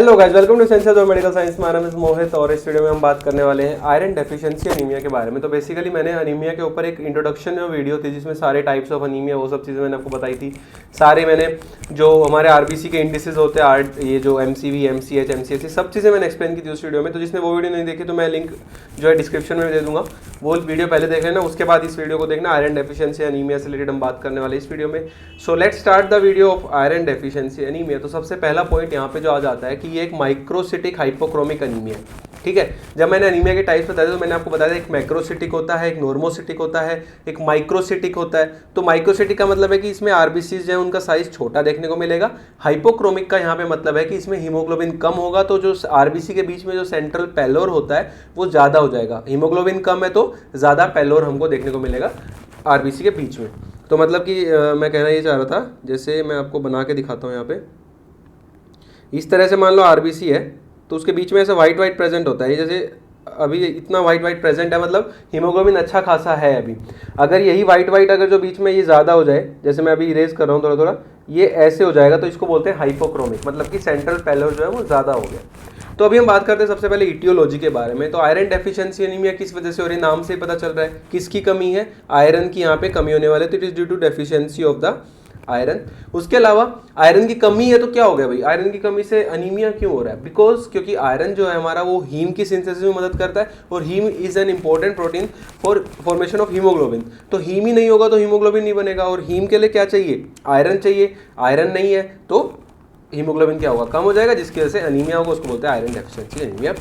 Hello guys, welcome to senses of medical science. मेरा नाम है मोहित और इस वीडियो में हम बात करने वाले हैं आयरन डेफिशिएंसी एनीमिया के बारे में। तो बेसिकली मैंने एनीमिया के ऊपर एक इंट्रोडक्शन जो वीडियो थी जिसमें सारे टाइप्स ऑफ एनीमिया वो सब चीज़ें मैंने आपको बताई थी। सारे मैंने जो हमारे आरबीसी के इंडिसेस होते हैं, ये जो एमसीवी, एमसीएच, एमसीएच, सब चीज़ें मैंने एक्सप्लेन की थी उस वीडियो में। तो जिसने वो वीडियो नहीं देखी तो मैं लिंक जो है डिस्क्रिप्शन में दे दूंगा, वो वीडियो पहले देख लेना, उसके बाद इस वीडियो को देखना। आयरन डेफिशिएंसी एनीमिया से रिलेटेड हम बात करने वाले इस वीडियो में। So let's start the video of iron deficiency anaemia. तो सबसे पहला पॉइंट यहाँ पे जो आ जाता है कि ये एक माइक्रोसिटिक हाइपोक्रोमिक एनीमिया है। ठीक है, जब मैंने एनीमिया के टाइप्स बताए तो मैंने आपको बताया एक मैक्रोसिटिक होता है, एक नॉर्मोसिटिक होता है, एक माइक्रोसिटिक होता है। तो माइक्रोसिटिक का मतलब है कि इसमें आरबीसीज जो है उनका साइज छोटा देखने को मिलेगा। हाइपोक्रोमिक का यहाँ पे मतलब है कि इसमें हीमोग्लोबिन कम होगा, तो जो आरबीसी के बीच में जो सेंट्रल पैलोर होता है वो ज़्यादा हो जाएगा। हीमोग्लोबिन कम है तो ज़्यादा पैलोर हमको देखने को मिलेगा आरबीसी के बीच में। तो मतलब कि मैं कहना ये चाह रहा था, जैसे मैं आपको बना के दिखाता हूँ यहाँ पे, इस तरह से मान लो आरबीसी है तो उसके बीच में ऐसा वाइट वाइट प्रेजेंट होता है। जैसे अभी इतना वाइट वाइट प्रेजेंट है, मतलब हीमोग्लोबिन अच्छा खासा है अभी। अगर यही वाइट वाइट अगर जो बीच में ये ज़्यादा हो जाए, जैसे मैं अभी इरेज कर रहा हूँ थोड़ा थोड़ा, ये ऐसे हो जाएगा, तो इसको बोलते हैं हाइपोक्रोमिक, मतलब कि सेंट्रल पैलोर जो है वो ज़्यादा हो गया। तो अभी हम बात करते हैं सबसे पहले इटियोलॉजी के बारे में। तो आयरन डेफिशिएंसी एनीमिया किस वजह से हो रही है, नाम से ही पता चल रहा है किसकी कमी है, आयरन की यहाँ पे कमी होने वाले। तो it is due to deficiency of the iron. उसके अलावा आयरन की कमी है तो क्या हो गया भाई, आयरन की कमी से अनीमिया क्यों हो रहा है? बिकॉज क्योंकि आयरन जो है हमारा वो हीम की सिंथेसिस में मदद करता है, और haem is an important protein for formation of haemoglobin. तो हीम ही नहीं होगा तो हीमोग्लोबिन नहीं बनेगा, और हीम के लिए क्या चाहिए, आयरन चाहिए। आयरन नहीं है तो हीमोग्लोबिन क्या होगा, कम हो जाएगा, जिसकी वजह से अनीमिया होगा, उसको बोलते हैं आयरन डेफिशिएंसी एनीमिया।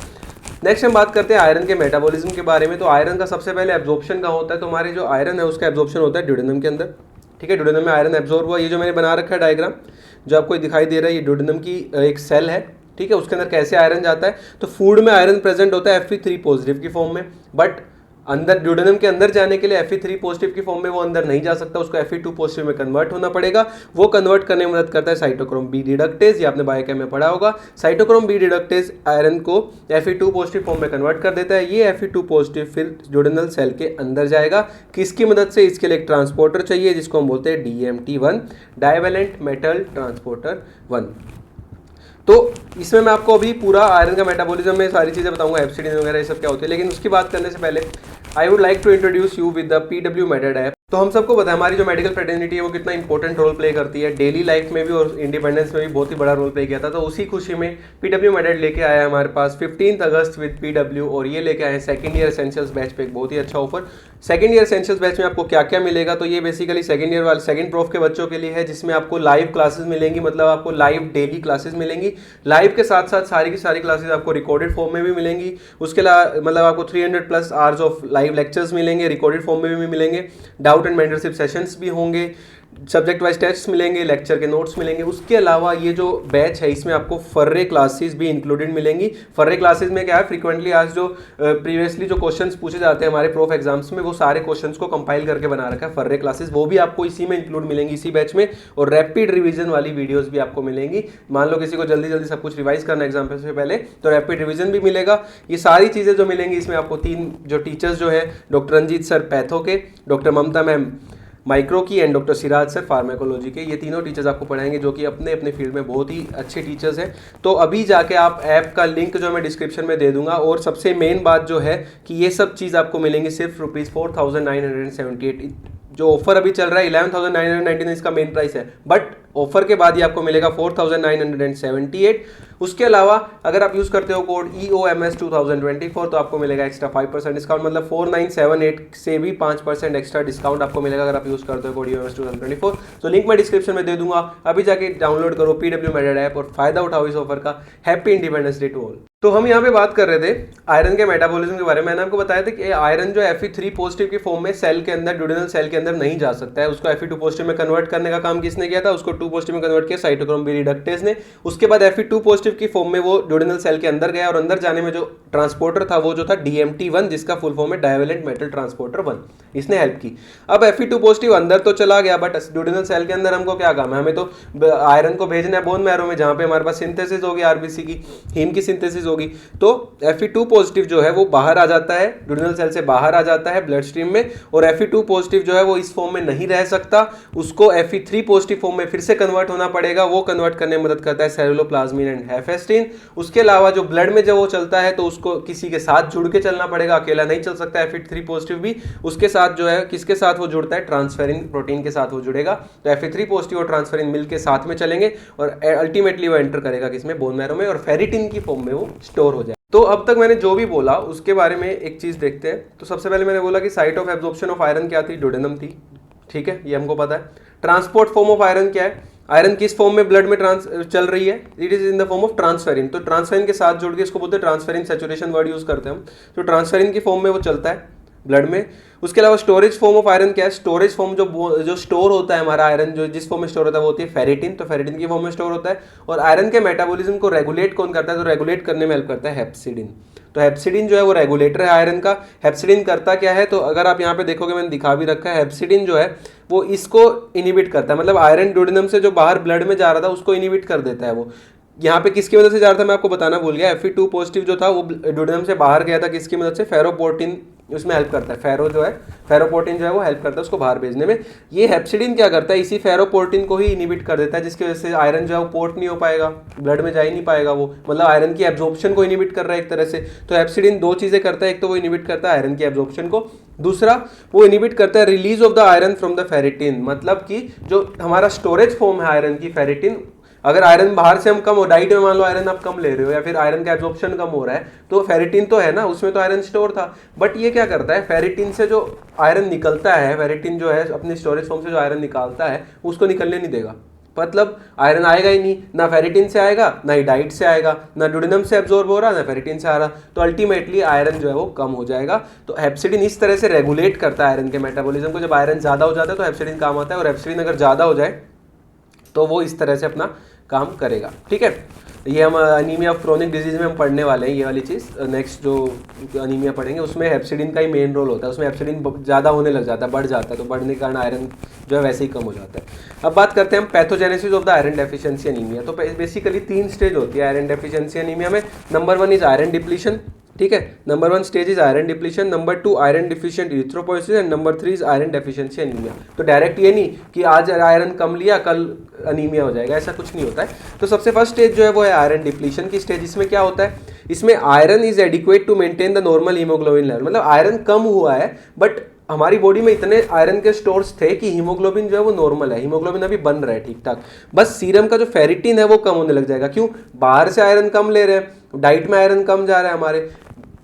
नेक्स्ट हम बात करते हैं आयरन के मेटाबॉलिज्म के बारे में। तो आयरन का सबसे पहले एब्जॉर्प्शन का होता है, तो हमारे जो आयरन है उसका एब्जॉर्प्शन होता है ड्यूडेनम के अंदर। ठीक है, ड्यूडेनम में आयरन एब्जॉर्ब हुआ। ये जो मैंने बना रखा है डायग्राम जो आपको दिखाई दे रहा है, ये ड्यूडेनम की एक सेल है। ठीक है, उसके अंदर कैसे आयरन जाता है, तो फूड में आयरन प्रेजेंट होता है Fe3 पॉजिटिव की फॉर्म में, बट अंदर ड्यूडेनम के अंदर जाने के लिए Fe3 पॉजिटिव की फॉर्म में वो अंदर नहीं जा सकता, उसको Fe2 पॉजिटिव में कन्वर्ट होना पड़ेगा। वो कन्वर्ट करने में मदद करता है साइटोक्रोम बी रिडक्टेज, ये आपने बायोकेम में पढ़ा होगा। साइटोक्रोम बी रिडक्टेज आयरन को Fe2 पॉजिटिव फॉर्म में कन्वर्ट कर देता है। ये Fe2 पॉजिटिव फिर ड्यूडेनल सेल के अंदर जाएगा। किसकी मदद से, इसके लिए एक ट्रांसपोर्टर चाहिए जिसको हम बोलते हैं DMT1, डाइवेलेंट मेटल ट्रांसपोर्टर 1। तो इसमें मैं आपको अभी पूरा आयरन का मेटाबॉलिज्म में सारी चीज़ें बताऊंगा, एब्सिडीन वगैरह ये सब क्या होते हैं। लेकिन उसकी बात करने से पहले I would like to introduce you with the PW method app. तो हम सबको पता है हमारी जो मेडिकल फ्रेटर्निटी है वो कितना इंपॉर्टेंट रोल प्ले करती है डेली लाइफ में भी, और इंडिपेंडेंस में भी बहुत ही बड़ा रोल प्ले किया था। तो उसी खुशी में PW मेथड लेके आया है हमारे पास 15 अगस्त विद PW, और ये लेके आए हैं सेकंड ईयर एसेंशियल्स बैच पे एक बहुत ही अच्छा offer. Second year essentials batch में आपको क्या क्या मिलेगा, तो ये बेसिकली सेकंड ईयर वाले सेकंड प्रोफ के बच्चों के लिए है, जिसमें आपको लाइव क्लासेस मिलेंगी, मतलब आपको लाइव डेली क्लासेस मिलेंगी। लाइव के साथ साथ सारी की सारी क्लासेस आपको रिकॉर्डेड फॉर्म में भी मिलेंगी। उसके अलावा मतलब आपको 300+ आवर्स ऑफ लाइव लेक्चर्स मिलेंगे, रिकॉर्डेड फॉर्म में भी मिलेंगे। डाउट एंड मेंटरशिप सेशंस भी होंगे, सब्जेक्ट वाइज टेस्ट मिलेंगे, लेक्चर के नोट्स मिलेंगे। उसके अलावा ये जो बैच है इसमें आपको फर्रे क्लासेस भी इंक्लूडेड मिलेंगी। फर्रे क्लासेस में क्या है, फ्रीक्वेंटली आज जो प्रीवियसली जो क्वेश्चंस पूछे जाते हैं हमारे प्रोफ एग्जाम्स में, वो सारे क्वेश्चंस को कंपाइल करके बना रखा है फर्रे क्लासेस, वो भी आपको इसी में इंक्लूड मिलेंगी, इसी बैच में। और रैपिड रिवीजन वाली वीडियोस भी आपको मिलेंगी। मान लो किसी को जल्दी जल्दी सब कुछ रिवाइज करना एग्जाम से पहले, तो रैपिड रिवीजन भी मिलेगा। ये सारी चीज़ें जो मिलेंगी इसमें आपको 3 जो टीचर्स जो है, डॉक्टर रंजीत सर पैथो के, डॉक्टर ममता मैम माइक्रो की, and doctor Siraj sir pharmacology के, ये तीनों टीचर्स आपको पढ़ाएंगे जो कि अपने अपने फील्ड में बहुत ही अच्छे टीचर्स हैं। तो अभी जाके आप ऐप का लिंक जो मैं डिस्क्रिप्शन में दे दूंगा। और सबसे मेन बात जो है कि ये सब चीज़ आपको मिलेंगी सिर्फ ₹4978। जो ऑफर अभी चल रहा है 11,999 इसका मेन प्राइस है, बट ऑफर के बाद ही आपको मिलेगा 4,978। उसके अलावा अगर आप यूज़ करते हो कोड EOMS 2024 तो आपको मिलेगा एक्स्ट्रा 5% डिस्काउंट, मतलब 4978 से भी 5% एक्स्ट्रा डिस्काउंट आपको मिलेगा अगर आप यूज़ करते हो कोड EOMS 2024। तो लिंक मैं डिस्क्रिप्शन में दे दूंगा, अभी जाके डाउनलोड करो PW मेथड ऐप और फायदा उठाओ इस ऑफर का। Happy Independence Day to all. तो हम यहाँ पे बात कर रहे थे आयरन के मेटाबॉलिज्म के बारे में। मैंने आपको बताया था कि आयरन जो Fe3 पॉजिटिव की फॉर्म में सेल के अंदर, ड्यूडेनल सेल के अंदर नहीं जा सकता है। उसको Fe2 पॉजिटिव में कन्वर्ट करने का काम किसने किया था, उसको 2 पॉजिटिव में कन्वर्ट किया साइटोक्रोम बी रिडक्टेज ने। उसके बाद Fe2 पॉजिटिव की फॉर्म में वो ड्यूडेनल सेल के अंदर गया, और अंदर जाने में जो ट्रांसपोर्टर था वो जो था DMT1, जिसका फुल फॉर्म है डाइवेलेंट मेटल ट्रांसपोर्टर 1। इसने हेल्प की। अब Fe2 पॉजिटिव अंदर तो चला गया, बट ड्यूडेनल सेल के अंदर हमको क्या काम है, हमें तो आयरन को भेजना है बोन मैरो में, जहाँ पे हमारे पास सिंथेसिस होगी आरबीसी की, हीम की सिंथेसिस होगी। तो Fe2 पॉजिटिव जो है वो बाहर आ जाता है, ड्यूडेनल सेल से बाहर आ जाता है ब्लड स्ट्रीम में, और Fe2 पॉजिटिव जो है वो इस फॉर्म में नहीं रह सकता, उसको Fe3 पॉजिटिव फॉर्म में फिर से कन्वर्ट होना पड़ेगा। वो कन्वर्ट करने में मदद करता है सेलुलोप्लाज्मिन एंड हेफेस्टिन। उसके अलावा जो ब्लड में जब वो चलता है तो उसको किसी के साथ जुड़ के चलना पड़ेगा, अकेला नहीं चल सकता Fe3 पॉजिटिव भी। उसके साथ जो है किसके साथ वो जुड़ता है, ट्रांसफेरिन प्रोटीन के साथ वो जुड़ेगा। तो Fe3 पॉजिटिव और ट्रांसफेरिन मिल के साथ में चलेंगे और अल्टीमेटली वो एंटर करेगा किसमें, बोन मैरो में, और फेरिटिन की फॉर्म में वो स्टोर हो जाए। तो अब तक मैंने जो भी बोला उसके बारे में एक चीज देखते हैं। तो सबसे पहले मैंने बोला कि site of absorption of iron क्या थी, डोडेनम थी, ठीक है, ये हमको पता है। ट्रांसपोर्ट फॉर्म ऑफ आयरन क्या है, आयरन किस फॉर्म में ब्लड में चल रही है, it is in the form of transferrin. तो ट्रांसफेरिन के साथ जुड़ के इसको बोलते हैं ट्रांसफेरिन सैचुरेशन वर्ड यूज करते हैं हम। तो ट्रांसफेरिन की फॉर्म में वो चलता है ब्लड में। उसके अलावा स्टोरेज फॉर्म ऑफ आयरन क्या है, स्टोरेज फॉर्म जो स्टोर होता है हमारा आयरन, जो जिस फॉर्म में स्टोर होता है वो होती है फेरिटिन। तो फेरिटिन की फॉर्म में स्टोर होता है। और आयरन के मेटाबॉलिज्म को रेगुलेट कौन करता है, तो रेगुलेट करने में हेल्प करता है हेप्सिडिन। तो हेप्सिडिन जो है वो रेगुलेटर है आयरन का। हेप्सिडिन करता क्या है, तो अगर आप यहाँ पे देखोगे मैंने दिखा भी रखा है, हेप्सिडिन जो है वो इसको इनिबिट करता है, मतलब आयरन ड्यूडेनम से जो बाहर ब्लड में जा रहा था उसको इनिबिट कर देता है वो। यहाँ पे किसकी मदद से जा रहा था मैं आपको बताना भूल गया, Fe2 पॉजिटिव जो था वो ड्यूडेनम से बाहर गया था, किसकी मदद से, फेरोपोर्टिन उसमें हेल्प करता है। फेरो जो है, फेरोपोर्टिन जो है वो हेल्प करता है उसको बाहर भेजने में। ये हेप्सिडिन क्या करता है, इसी फेरोपोर्टिन को ही इनिबिट कर देता है, जिसकी वजह से आयरन जो है वो पोर्ट नहीं हो पाएगा, ब्लड में जा ही नहीं पाएगा वो, मतलब आयरन की एब्जॉर्प्शन को इनिबिट कर रहा है एक तरह से। तो हेप्सिडिन दो चीजें करता है, एक तो वो इनिबिट करता है आयरन की एब्जॉर्प्शन को, दूसरा वो इनिबिट करता है release of the iron from the ferritin, मतलब कि जो हमारा स्टोरेज फॉर्म है आयरन की फेरिटिन, अगर आयरन बाहर से हम कम हो, डाइट में मान लो आयरन आप कम ले रहे हो या फिर आयरन का एब्जॉर्प्शन कम हो रहा है, तो फेरिटिन तो है ना, उसमें तो आयरन स्टोर था, बट ये क्या करता है, फेरिटिन से जो आयरन निकलता है, फेरिटिन जो है अपने स्टोरेज फॉर्म से जो आयरन निकालता है उसको निकलने नहीं देगा। मतलब आयरन आएगा ही नहीं, ना फेरिटिन से आएगा, ना ही डाइट से आएगा, ना ड्यूडेनम से एब्जॉर्ब हो रहा, ना फेरिटिन से आ रहा, तो अल्टीमेटली आयरन जो है वो कम हो जाएगा। तो हेप्सिडिन इस तरह से रेगुलेट करता है आयरन के मेटाबॉलिज्म को। जब आयरन ज्यादा हो जाता है तो हेप्सिडिन काम आता है, और हेप्सिडिन अगर ज्यादा हो जाए तो वो इस तरह से अपना काम करेगा, ठीक है। ये हम अनीमिया ऑफ क्रोनिक डिजीज में हम पढ़ने वाले हैं, ये वाली चीज़ नेक्स्ट जो अनीमिया पढ़ेंगे उसमें हेप्सिडिन का ही मेन रोल होता है। उसमें हेप्सिडिन ज़्यादा होने लग जाता है, बढ़ जाता है, तो बढ़ने के कारण आयरन जो है वैसे ही कम हो जाता है। अब बात करते हैं हम pathogenesis of the iron deficiency anaemia. तो बेसिकली 3 स्टेज होती है आयरन डेफिशिएंसी अनीमिया में। नंबर 1 इज आयरन डिप्लीशन, ठीक है, number 1 stage is iron depletion, number 2 iron deficient erythropoiesis and number 3 is iron deficiency anaemia. तो डायरेक्ट ये नहीं कि आज आयरन कम लिया कल अनीमिया हो जाएगा, ऐसा कुछ नहीं होता है। तो सबसे फर्स्ट स्टेज जो है वो है आयरन डिप्लीशन की स्टेज। इसमें क्या होता है, इसमें iron is adequate to maintain the normal haemoglobin level, मतलब आयरन कम हुआ है बट हमारी बॉडी में इतने आयरन के स्टोर्स थे कि हीमोग्लोबिन जो है वो नॉर्मल है, हीमोग्लोबिन अभी बन रहा है ठीक ठाक, बस सीरम का जो फेरिटिन है वो कम होने लग जाएगा। क्यों, बाहर से आयरन कम ले रहे हैं, डाइट में आयरन कम जा रहा है हमारे,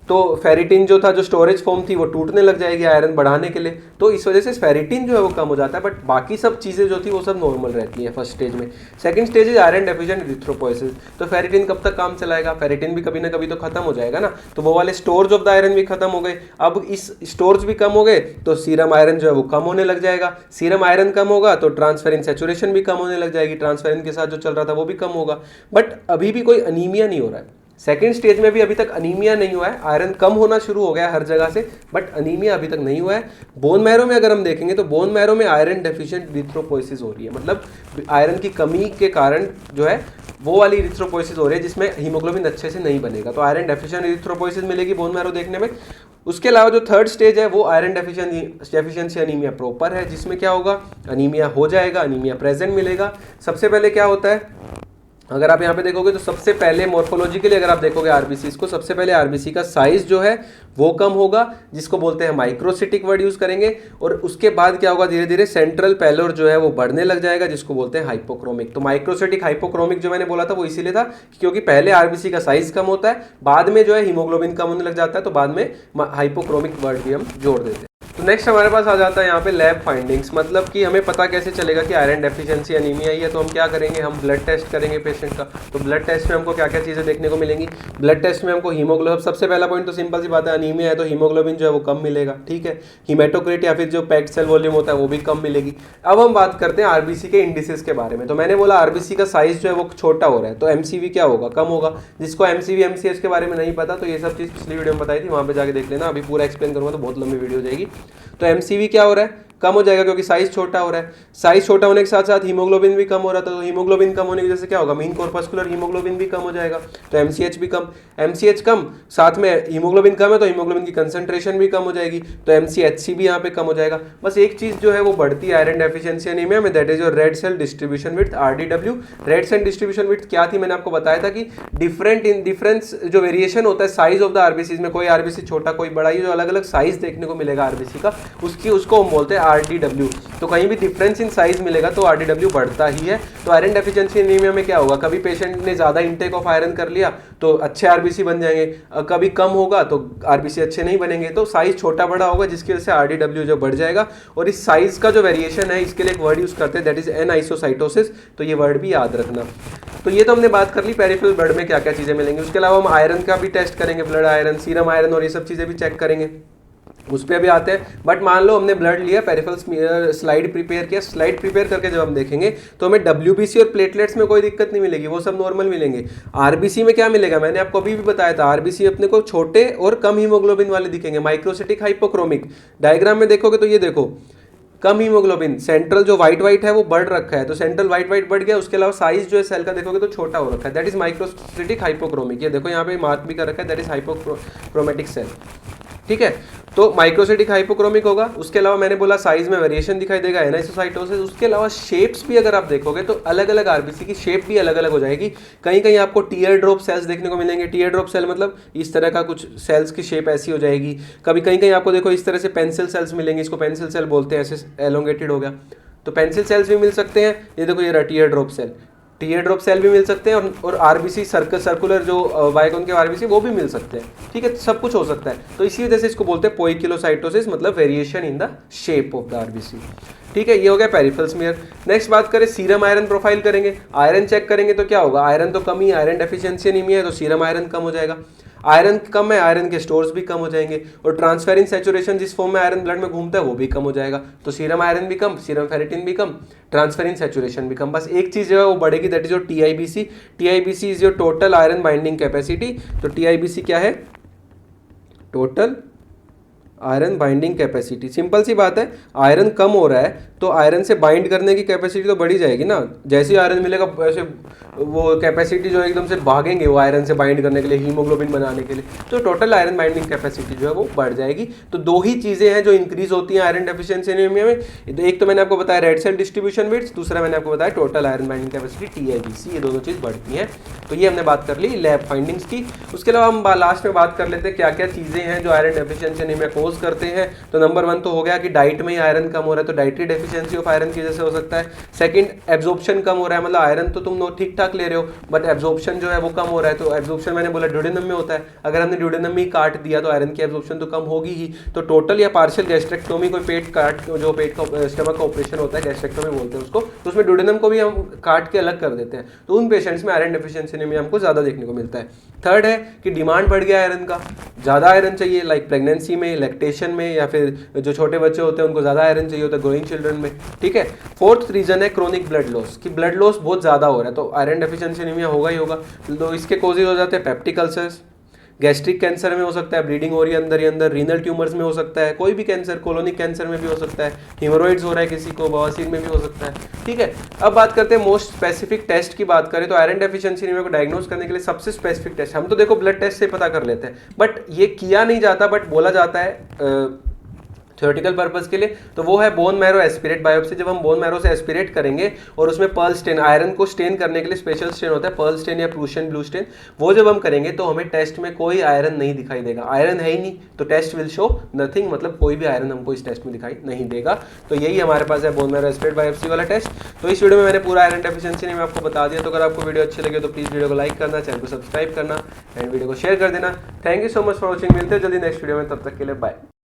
तो फेरिटिन जो था, जो स्टोरेज फॉर्म थी वो टूटने लग जाएगी आयरन बढ़ाने के लिए, तो इस वजह से फेरिटिन जो है वो कम हो जाता है, बट बाकी सब चीज़ें जो थी वो सब नॉर्मल रहती है फर्स्ट स्टेज में। Second stage is iron deficient erythropoiesis. तो फेरिटिन कब तक काम चलाएगा, फेरिटिन भी कभी ना कभी तो खत्म हो जाएगा ना, तो वो वाले स्टोर्स ऑफ द आयरन भी खत्म हो गए। अब इस स्टोर्स भी कम हो गए तो सीरम आयरन जो है वो कम होने लग जाएगा। सीरम आयरन कम होगा तो ट्रांसफेरिन सैचुरेशन भी कम होने लग जाएगी, ट्रांसफेरिन के साथ जो चल रहा था वो भी कम होगा, बट अभी भी कोई अनीमिया नहीं हो रहा है। सेकेंड स्टेज में भी अभी तक अनीमिया नहीं हुआ है, आयरन कम होना शुरू हो गया हर जगह से, बट अनीमिया अभी तक नहीं हुआ है। बोन मैरो में अगर हम देखेंगे तो बोन मैरो में आयरन डेफिशिएंट इरिथ्रोपोइसिस हो रही है, मतलब आयरन की कमी के कारण जो है वो वाली इरिथ्रोपोइसिस हो रही है जिसमें हीमोग्लोबिन अच्छे से नहीं बनेगा, तो आयरन डेफिशिएंट इरिथ्रोपोइसिस मिलेगी बोन मैरो देखने में। उसके अलावा जो थर्ड स्टेज है वो आयरन डेफिशिएंसी अनीमिया प्रॉपर है, जिसमें क्या होगा, अनीमिया हो जाएगा, अनीमिया प्रेजेंट मिलेगा। सबसे पहले क्या होता है, अगर आप यहाँ पे देखोगे तो सबसे पहले मॉर्फोलॉजिकली अगर आप देखोगे आरबीसी को, सबसे पहले आरबीसी का साइज जो है वो कम होगा, जिसको बोलते हैं माइक्रोसिटिक वर्ड यूज करेंगे, और उसके बाद क्या होगा, धीरे धीरे सेंट्रल पैलोर जो है वो बढ़ने लग जाएगा, जिसको बोलते हैं हाइपोक्रोमिक। तो माइक्रोसिटिक हाइपोक्रोमिक जो मैंने बोला था वो इसीलिए था क्योंकि पहले आरबीसी का साइज कम होता है, बाद में जो है हीमोग्लोबिन कम होने लग जाता है, तो बाद में हाइपोक्रोमिक वर्ड भी हम जोड़ देते हैं। तो नेक्स्ट हमारे पास आ जाता है यहाँ पे लैब फाइंडिंग्स, मतलब कि हमें पता कैसे चलेगा कि आयरन डेफिशिएंसी अनीमिया ही है। तो हम क्या करेंगे, हम ब्लड टेस्ट करेंगे पेशेंट का। तो ब्लड टेस्ट में हमको क्या क्या चीज़ें देखने को मिलेंगी, ब्लड टेस्ट में हमको हीमोग्लोबिन, सबसे पहला पॉइंट तो सिंपल सी बात है, अनीमिया है तो हीमोग्लोबिन जो है वो कम मिलेगा, ठीक है। हीमेटोक्रिट या फिर जो पैक्ड सेल वॉल्यूम होता है वो भी कम मिलेगी। अब हम बात करते हैं आरबीसी के इंडिसेस के बारे में। तो मैंने बोला आरबीसी का साइज जो है वो छोटा हो रहा है, तो एमसीवी क्या होगा, कम होगा। जिसको एमसीवी एमसीएच के बारे में नहीं पता तो ये सब चीज़ पिछली वीडियो में बताई थी, वहाँ पे जाके देख लेना, अभी पूरा एक्सप्लेन करूँगा तो बहुत लंबी वीडियो हो जाएगी। तो एमसीवी क्या हो रहा है, कम हो जाएगा क्योंकि साइज छोटा हो रहा है। साइज छोटा होने के साथ साथ हीमोग्लोबिन भी कम हो रहा था, तो हीमोग्लोबिन कम होने की वजह से क्या होगा, मीन कॉर्पस्कुलर हीमोग्लोबिन भी कम हो जाएगा, तो एमसीएच भी कम। एमसीएच कम, साथ में हीमोग्लोबिन कम है तो हीमोग्लोबिन की कंसंट्रेशन भी कम हो जाएगी, तो एमसीएचसी भी यहाँ पे कम हो जाएगा। बस एक चीज जो है वो बढ़ती है आयरन डेफिशिएंसी एनीमिया में, that is your red cell distribution width, RDW. Red cell distribution width क्या थी, मैंने आपको बताया था कि डिफरेंस जो वेरिएशन होता है साइज ऑफ द आरबीसी में, कोई आरबीसी छोटा कोई बड़ा, ये जो अलग अलग साइज देखने को मिलेगा आरबीसी का, उसको हम बोलते हैं आरडीडब्ल्यू। तो कहीं भी डिफरेंस इन साइज मिलेगा तो आरडीडब्ल्यू बढ़ता ही है। तो आयरन डेफिशिएंसी एनीमिया में क्या होगा, कभी पेशेंट ने ज्यादा इंटेक ऑफ आयरन कर लिया तो अच्छे आरबीसी बन जाएंगे, कभी कम होगा तो आरबीसी अच्छे नहीं बनेंगे, तो साइज छोटा बड़ा होगा जिसकी वजह से आरडीडब्ल्यू जो बढ़ जाएगा। और इस साइज का जो वेरिएशन है इसके लिए एक वर्ड यूज करते हैं, दैट इज एनआइसोसाइटोसिस, तो ये वर्ड भी याद रखना। तो ये तो हमने बात कर ली पेरिफेरल ब्लड में क्या क्या चीजें मिलेंगी। उसके अलावा हम आयरन का भी टेस्ट करेंगे, ब्लड आयरन, सीरम आयरन और ये सब चीजें भी चेक करेंगे, उस पर भी आते हैं। बट मान लो हमने ब्लड लिया, पेरिफेरल स्लाइड प्रिपेयर किया, स्लाइड प्रिपेयर करके जब हम देखेंगे तो हमें डब्ल्यूबीसी और प्लेटलेट्स में कोई दिक्कत नहीं मिलेगी, वो सब नॉर्मल मिलेंगे। आरबीसी में क्या मिलेगा, मैंने आपको अभी भी बताया था, आरबीसी अपने को छोटे और कम हीमोग्लोबिन वाले दिखेंगे, माइक्रोसिटिक हाइपोक्रोमिक। डायग्राम में देखोगे तो ये देखो कम हीमोग्लोबिन, सेंट्रल जो व्हाइट है वो बढ़ रखा है, तो सेंट्रल व्हाइट बढ़ गया। उसके अलावा साइज जो है सेल का देखोगे तो छोटा हो रखा है, दैट इज माइक्रोसिटिक हाइपोक्रोमिक। ये देखो यहाँ पे मार्क भी कर रखा है, दैट इज हाइपोक्रोमेटिक सेल, ठीक है। तो माइक्रोसिटिक हाइपोक्रोमिक होगा। उसके अलावा मैंने बोला साइज में वेरिएशन दिखाई देगा, एनाइसोसाइटोसिस। उसके अलावा शेप्स भी अगर आप देखोगे तो अलग अलग आरबीसी की शेप भी अलग अलग हो जाएगी। कहीं कहीं आपको टीयर ड्रॉप सेल्स देखने को मिलेंगे, टीयर ड्रॉप सेल मतलब इस तरह का कुछ सेल्स की शेप ऐसी हो जाएगी। कभी कहीं कहीं आपको देखो इस तरह से पेंसिल सेल्स मिलेंगे, इसको पेंसिल सेल बोलते हैं, ऐसे एलोंगेटेड हो गया, तो पेंसिल सेल्स भी मिल सकते हैं। ये देखो ये रहा tear drop cell, tear drop cell भी मिल सकते हैं, और आरबीसी सर्कुलर जो वाइगोन के आरबीसी वो भी मिल सकते हैं, ठीक है, सब कुछ हो सकता है। तो इसी वजह से इसको बोलते हैं पोइकिलोसाइटोसिस, मतलब variation in the shape of the RBC, ठीक है। ये हो गया पेरिफेरल स्मीयर। नेक्स्ट बात करें, सीरम आयरन प्रोफाइल करेंगे, आयरन चेक करेंगे तो क्या होगा, आयरन तो कम ही, आयरन डेफिशिएंसी एनीमिया है तो सीरम आयरन कम हो जाएगा। आयरन कम है, आयरन के स्टोर्स भी कम हो जाएंगे, और ट्रांसफेरिन सैचुरेशन जिस फॉर्म में आयरन ब्लड में घूमता है वो भी कम हो जाएगा। तो सीरम आयरन भी कम, सीरम फेरेटिन भी कम, ट्रांसफेरिन सैचुरेशन भी कम। बस एक चीज जो है वो बढ़ेगी, that is your TIBC. TIBC is your total iron binding capacity. तो टीआईबीसी क्या है, total iron binding capacity. Simple सी बात है, आयरन कम हो रहा है तो आयरन से बाइंड करने की कैपेसिटी तो बढ़ी जाएगी ना, जैसे ही आयरन मिलेगा वैसे वो कैपेसिटी जो एकदम से भागेंगे वो आयरन से बाइंड करने के लिए, हीमोग्लोबिन बनाने के लिए, तो टोटल आयरन बाइंडिंग कैपेसिटी जो है वो बढ़ जाएगी। तो दो ही चीजें हैं जो इंक्रीज होती हैं आयरन डेफिशिएंसी एनीमिया में, एक तो मैंने आपको बताया रेड सेल डिस्ट्रीब्यूशन विड्थ, दूसरा मैंने आपको बताया total iron binding capacity TIBC, ये दोनों चीज बढ़ती हैं। तो ये हमने बात कर ली लैब फाइंडिंग्स की। उसके अलावा हम लास्ट में बात कर लेते हैं क्या क्या चीजें हैं जो आयरन डेफिशिएंसी एनीमिया कोज करते हैं। तो नंबर 1 तो हो गया कि डाइट में ही आयरन कम हो रहा है, तो डाइटरी डेफिशिएंसी ऑफ आयरन की वजह से हो सकता है। सेकंड, एब्जॉर्प्शन कम हो रहा है, मतलब आयरन तो तुम ठीक ठाक ले रहे हो बट एब्जॉर्प्शन जो है वो कम हो रहा है। तो एब्जॉर्प्शन मैंने बोला ड्यूडेनम में होता है, अगर हमने ड्यूडेनम में ही काट दिया तो आयरन की एब्जॉर्प्शन तो कम होगी ही। तो टोटल या पार्शियल गैस्ट्रेक्टोमी, कोई पेट काट, जो पेट का स्टमक का ऑपरेशन होता है गैस्ट्रेक्टोमी बोलते हैं उसको, तो उसमें ड्यूडेनम को भी हम काट के अलग कर देते हैं, तो उन पेशेंट्स में आयरन डेफिशिएंसी एनीमिया हमको ज्यादा देखने को मिलता है। थर्ड है कि डिमांड बढ़ गया आयरन का, ज्यादा आयरन चाहिए, लाइक प्रेगनेंसी में, लैक्टेशन में, या फिर जो छोटे बच्चे होते हैं उनको ज्यादा आयरन चाहिए होता है, ग्रोइंग चिल्ड्रन में, ठीक है। फोर्थ रीजन है क्रोनिक ब्लड लॉस, कि ब्लड लॉस बहुत ज्यादा हो रहा है तो आयरन डेफिशिएंसी एनीमिया होगा ही होगा। तो इसके कॉजेज हो जाते हैं पेप्टिक अल्सर्स, गैस्ट्रिक कैंसर में हो सकता है, ब्लीडिंग हो रही है अंदर ही अंदर, रीनल ट्यूमर्स में हो सकता है, कोई भी कैंसर, कोलोनिक कैंसर में भी हो सकता है, हिमोरॉइड्स हो रहा है किसी को, बवासीर में भी हो सकता है, ठीक है। अब बात करते हैं मोस्ट स्पेसिफिक टेस्ट की बात करें तो आयरन डेफिशिएंसी एनीमिया को डायग्नोस करने के लिए सबसे स्पेसिफिक टेस्ट, हम तो देखो ब्लड टेस्ट से पता कर लेते हैं बट ये किया नहीं जाता, बट बोला जाता है थ्योरेटिकल पर्पस के लिए, तो वो है बोन मैरो एस्पिरेट बायोप्सी। जब हम बोन मैरो से एस्पिरेट करेंगे और उसमें पर्ल स्टेन, आयरन को स्टेन करने के लिए स्पेशल स्टेन होता है पर्ल स्टेन या प्रूशियन ब्लू स्टेन, वो जब हम करेंगे तो हमें टेस्ट में कोई आयरन नहीं दिखाई देगा, आयरन है ही नहीं, तो टेस्ट विल शो नथिंग, मतलब कोई भी आयरन हमको इस टेस्ट में दिखाई नहीं देगा। तो यही हमारे पास है बोन मैरो एस्पिरेट बायोप्सी वाला टेस्ट। तो इस वीडियो में मैंने पूरा आयरन डेफिशिएंसी मैं आपको बता दिया। तो अगर आपको वीडियो अच्छी लगे तो प्लीज वीडियो को लाइक करना, चैनल को सब्सक्राइब करना एंड वीडियो को शेयर कर देना। Thank you so much for watching, मिलते हैं जल्दी नेक्स्ट वीडियो में, तब तक के लिए बाय।